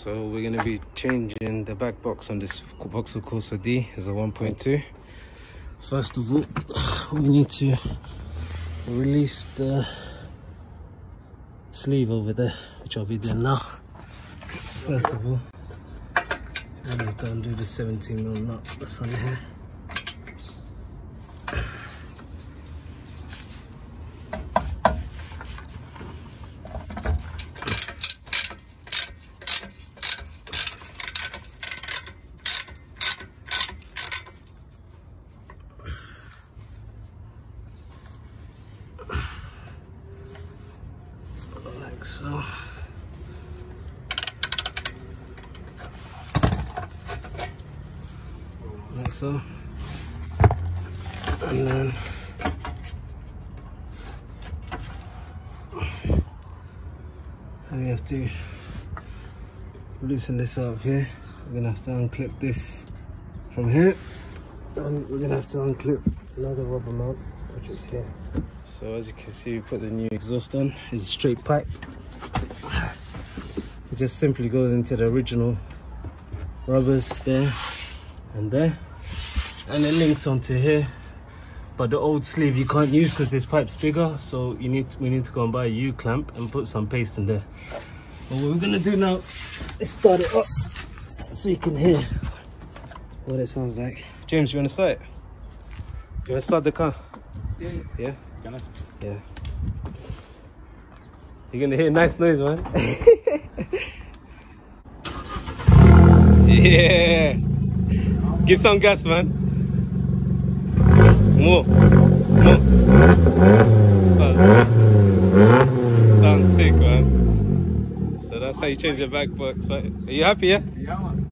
So we're going to be changing the back box on this Vauxhall Corsa D. It's a 1.2. First of all, we need to release the sleeve over there, which I'll be doing now. First of all, I need to undo the 17mm nut that's on here. Like so. Like so. And then we have to loosen this up here. We're gonna have to unclip this from here, and we're gonna have to unclip another rubber mount, which is here. So as you can see, we put the new exhaust on. It's a straight pipe. It just simply goes into the original rubbers there and there, and it links onto here. But the old sleeve you can't use because this pipe's bigger, so we need to go and buy a U-clamp and put some paste in there. But what we're gonna do now is start it up so you can hear what it sounds like. James, you wanna start it? You wanna start the car? Yeah. Yeah? Yeah. You're gonna hear a nice noise, man. Yeah. Give some gas, man. More. Sounds sick, man. So that's how you change your back box, right? Are you happy, yeah? Yeah, man.